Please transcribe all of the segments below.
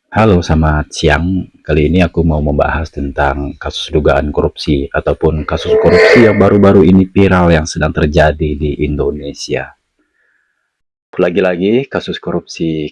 Halo, selamat siang. Kali ini aku mau membahas tentang kasus dugaan korupsi ataupun kasus korupsi yang baru-baru ini viral yang sedang terjadi di Indonesia. Lagi-lagi kasus korupsi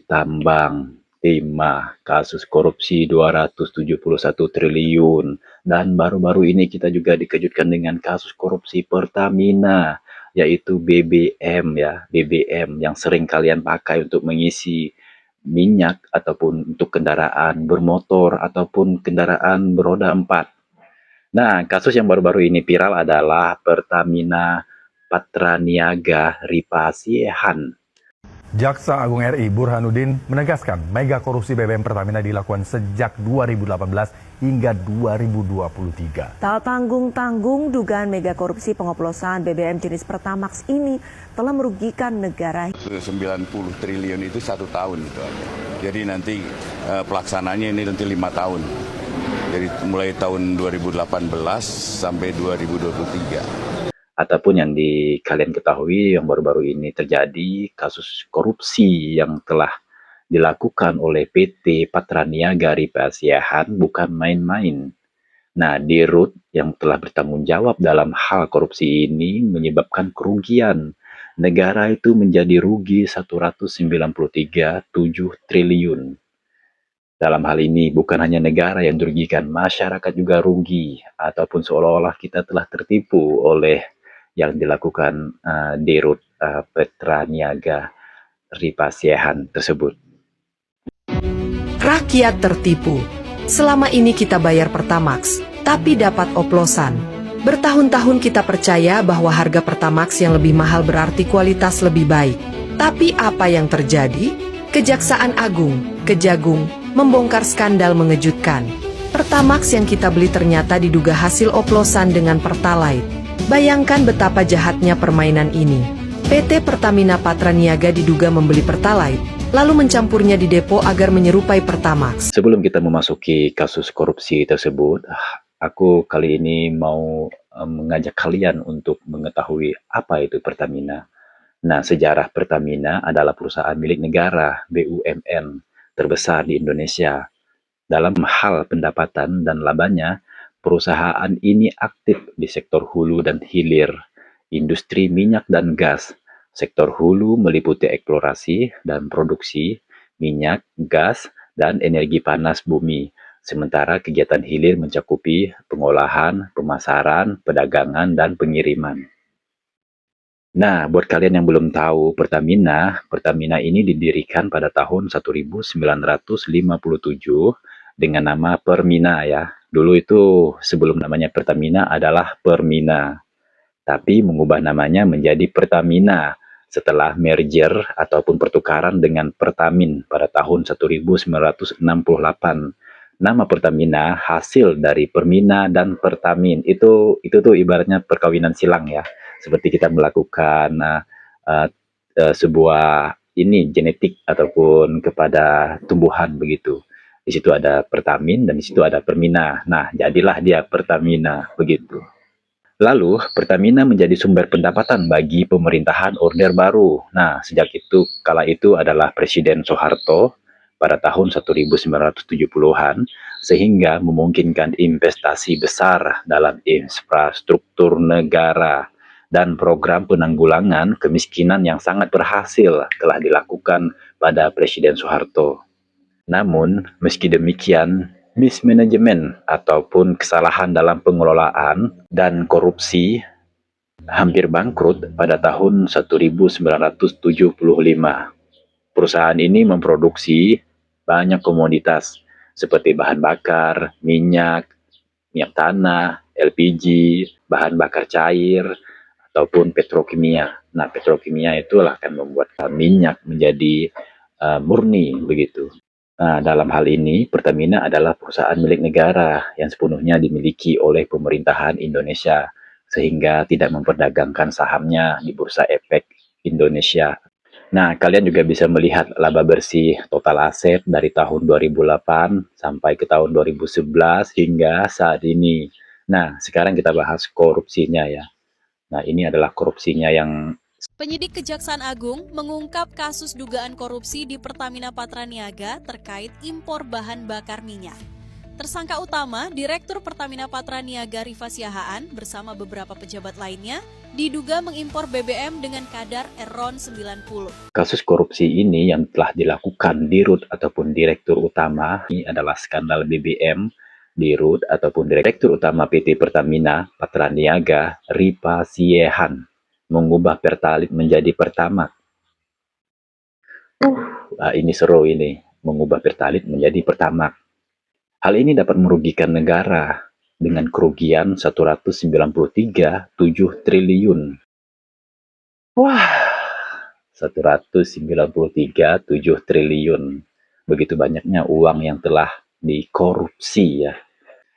tambang, timah, kasus korupsi 271 triliun, dan baru-baru ini kita juga dikejutkan dengan kasus korupsi Pertamina, yaitu BBM ya, BBM yang sering kalian pakai untuk mengisi minyak ataupun untuk kendaraan bermotor ataupun kendaraan beroda 4. Nah, kasus yang baru-baru ini viral adalah Pertamina Patraniaga Ripasiehan. Jaksa Agung RI Burhanuddin menegaskan mega korupsi BBM Pertamina dilakukan sejak 2018 hingga 2023. Tak tanggung-tanggung dugaan mega korupsi pengoplosan BBM jenis Pertamax ini telah merugikan negara. 90 triliun itu 1 tahun itu aja. Jadi nanti pelaksananya ini nanti 5 tahun. Jadi mulai tahun 2018 sampai 2023. Ataupun yang kalian ketahui yang baru-baru ini terjadi kasus korupsi yang telah dilakukan oleh PT Patraniaga Ripasiehan bukan main-main. Nah, Dirut yang telah bertanggung jawab dalam hal korupsi ini menyebabkan kerugian. Negara itu menjadi rugi 193,7 triliun. Dalam hal ini bukan hanya negara yang dirugikan, masyarakat juga rugi ataupun seolah-olah kita telah tertipu oleh yang dilakukan Dirut Petraniaga Ripasiehan tersebut. Rakyat tertipu. Selama ini kita bayar Pertamax, tapi dapat oplosan. Bertahun-tahun kita percaya bahwa harga Pertamax yang lebih mahal berarti kualitas lebih baik. Tapi apa yang terjadi? Kejaksaan Agung, Kejagung, membongkar skandal mengejutkan. Pertamax yang kita beli ternyata diduga hasil oplosan dengan Pertalite. Bayangkan betapa jahatnya permainan ini. PT Pertamina Patraniaga diduga membeli Pertalite, lalu mencampurnya di depo agar menyerupai Pertamax. Sebelum kita memasuki kasus korupsi tersebut, aku kali ini mau mengajak kalian untuk mengetahui apa itu Pertamina. Nah, sejarah Pertamina adalah perusahaan milik negara, BUMN, terbesar di Indonesia. Dalam hal pendapatan dan labanya, perusahaan ini aktif di sektor hulu dan hilir, industri minyak dan gas. Sektor hulu meliputi eksplorasi dan produksi minyak, gas, dan energi panas bumi. Sementara kegiatan hilir mencakupi pengolahan, pemasaran, perdagangan, dan pengiriman. Nah, buat kalian yang belum tahu, Pertamina ini didirikan pada tahun 1957 dengan nama Permina ya. Dulu itu sebelum namanya Pertamina adalah Permina, tapi mengubah namanya menjadi Pertamina setelah merger ataupun pertukaran dengan Pertamin pada tahun 1968. Nama Pertamina hasil dari Permina dan Pertamin. Itu tuh ibaratnya perkawinan silang ya. Seperti kita melakukan uh, sebuah ini genetik ataupun kepada tumbuhan begitu. Di situ ada Pertamin dan di situ ada Permina. Nah, jadilah dia Pertamina begitu. Lalu, Pertamina menjadi sumber pendapatan bagi pemerintahan Orde Baru. Nah, sejak itu, kala itu adalah Presiden Soeharto pada tahun 1970-an, sehingga memungkinkan investasi besar dalam infrastruktur negara dan program penanggulangan kemiskinan yang sangat berhasil telah dilakukan pada Presiden Soeharto. Namun, meski demikian, mismanajemen ataupun kesalahan dalam pengelolaan dan korupsi hampir bangkrut pada tahun 1975. Perusahaan ini memproduksi banyak komoditas seperti bahan bakar, minyak tanah, LPG, bahan bakar cair, ataupun petrokimia. Nah, petrokimia itulah akan membuat minyak menjadi murni begitu. Nah, dalam hal ini, Pertamina adalah perusahaan milik negara yang sepenuhnya dimiliki oleh pemerintahan Indonesia, sehingga tidak memperdagangkan sahamnya di Bursa Efek Indonesia. Nah, kalian juga bisa melihat laba bersih total aset dari tahun 2008 sampai ke tahun 2011 hingga saat ini. Nah, sekarang kita bahas korupsinya ya. Nah, ini adalah korupsinya yang Penyidik Kejaksaan Agung mengungkap kasus dugaan korupsi di Pertamina Patraniaga terkait impor bahan bakar minyak. Tersangka utama, Direktur Pertamina Patraniaga Rifa Siahaan bersama beberapa pejabat lainnya diduga mengimpor BBM dengan kadar RON 90. Kasus korupsi ini yang telah dilakukan Dirut ataupun Direktur Utama ini adalah skandal BBM, Dirut ataupun Direktur Utama PT Pertamina Patraniaga Rifa Siahaan mengubah Pertalite menjadi Pertamax. Ini seru ini, mengubah Pertalite menjadi Pertamax. Hal ini dapat merugikan negara dengan kerugian 193,7 triliun. Wah, 193,7 triliun. Begitu banyaknya uang yang telah dikorupsi ya.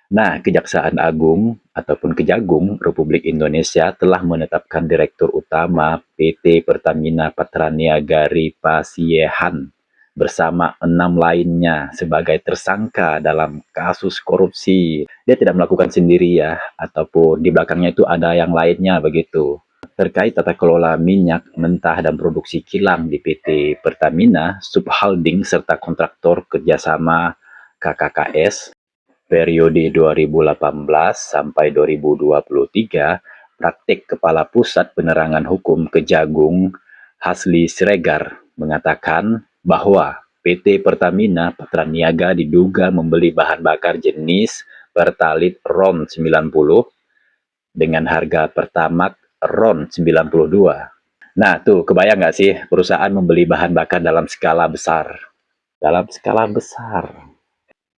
Nah, Kejaksaan Agung ataupun Kejagung Republik Indonesia telah menetapkan Direktur Utama PT Pertamina Patraniaga Rifa Siahaan bersama 6 lainnya sebagai tersangka dalam kasus korupsi. Dia tidak melakukan sendiri ya, ataupun di belakangnya itu ada yang lainnya begitu. Terkait tata kelola minyak mentah dan produksi kilang di PT Pertamina, subholding serta kontraktor kerjasama KKKS, periode 2018 sampai 2023, praktik Kepala Pusat Penerangan Hukum Kejagung Hasli Siregar mengatakan bahwa PT Pertamina Patraniaga diduga membeli bahan bakar jenis Pertalite RON 90 dengan harga Pertamax RON 92. Nah tuh, kebayang nggak sih perusahaan membeli bahan bakar dalam skala besar? Dalam skala besar.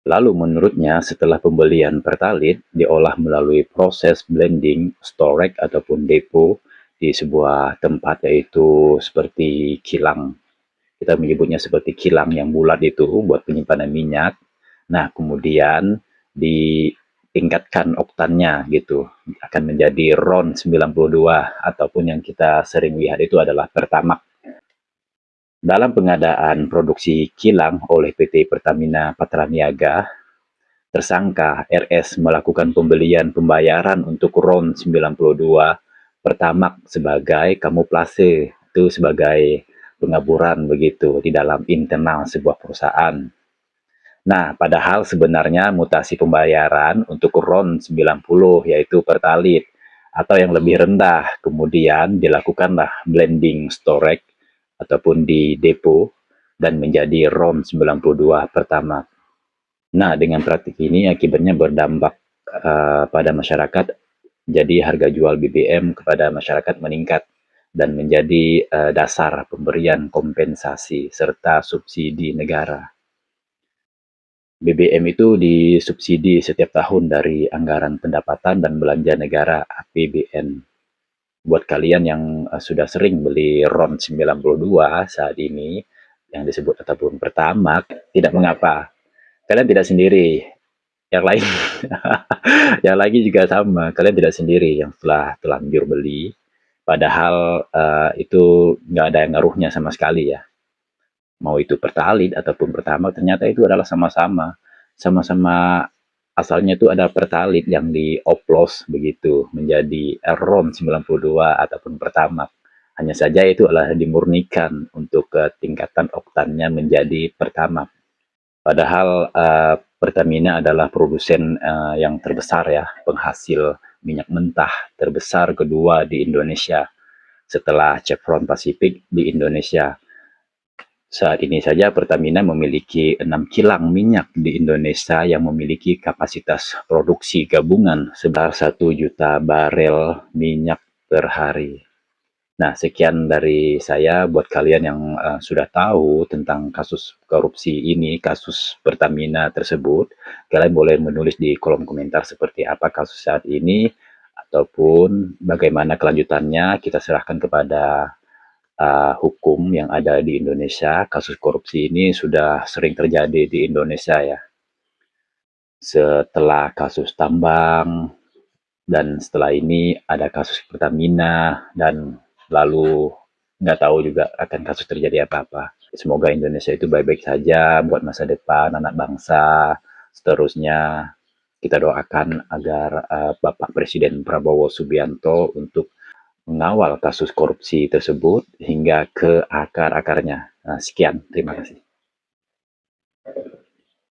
Lalu menurutnya setelah pembelian Pertalite diolah melalui proses blending, storage ataupun depo di sebuah tempat yaitu seperti kilang. Kita menyebutnya seperti kilang yang bulat itu buat penyimpanan minyak. Nah, kemudian ditingkatkan oktannya gitu. Akan menjadi RON 92 ataupun yang kita sering lihat itu adalah Pertamax. Dalam pengadaan produksi kilang oleh PT Pertamina Patraniaga, tersangka RS melakukan pembayaran untuk RON 92 Pertamax sebagai kamuflase, itu sebagai pengaburan begitu di dalam internal sebuah perusahaan. Nah, padahal sebenarnya mutasi pembayaran untuk RON 90 yaitu Pertalite atau yang lebih rendah, kemudian dilakukanlah blending storage ataupun di depo dan menjadi RON 92 Pertamax. Nah, dengan praktik ini akibatnya berdampak pada masyarakat, jadi harga jual BBM kepada masyarakat meningkat dan menjadi dasar pemberian kompensasi serta subsidi negara. BBM itu disubsidi setiap tahun dari anggaran pendapatan dan belanja negara APBN. Buat kalian yang sudah sering beli RON 92 saat ini, yang disebut ataupun Pertamax, tidak mengapa. Kalian tidak sendiri. Yang lain, yang lagi juga sama. Kalian tidak sendiri yang telah terlanjur beli. Padahal itu nggak ada yang ngaruhnya sama sekali ya. Mau itu Pertalite ataupun Pertamax, ternyata itu adalah sama-sama. Sama-sama asalnya itu ada Pertalite yang dioplos begitu menjadi RON 92 ataupun Pertamax. Hanya saja itu adalah dimurnikan untuk tingkatan oktannya menjadi Pertamax. Padahal Pertamina adalah produsen yang terbesar ya, penghasil minyak mentah terbesar kedua di Indonesia setelah Chevron Pacific di Indonesia. Saat ini saja Pertamina memiliki 6 kilang minyak di Indonesia yang memiliki kapasitas produksi gabungan sebesar 1 juta barel minyak per hari. Nah, sekian dari saya buat kalian yang sudah tahu tentang kasus korupsi ini, kasus Pertamina tersebut. Kalian boleh menulis di kolom komentar seperti apa kasus saat ini, ataupun bagaimana kelanjutannya kita serahkan kepada hukum yang ada di Indonesia. Kasus korupsi ini sudah sering terjadi di Indonesia ya. Setelah kasus tambang, dan setelah ini ada kasus Pertamina, dan lalu nggak tahu juga akan kasus terjadi apa-apa. Semoga Indonesia itu baik-baik saja buat masa depan anak bangsa. Seterusnya kita doakan agar Bapak Presiden Prabowo Subianto untuk mengawal kasus korupsi tersebut hingga ke akar-akarnya. Sekian, terima kasih.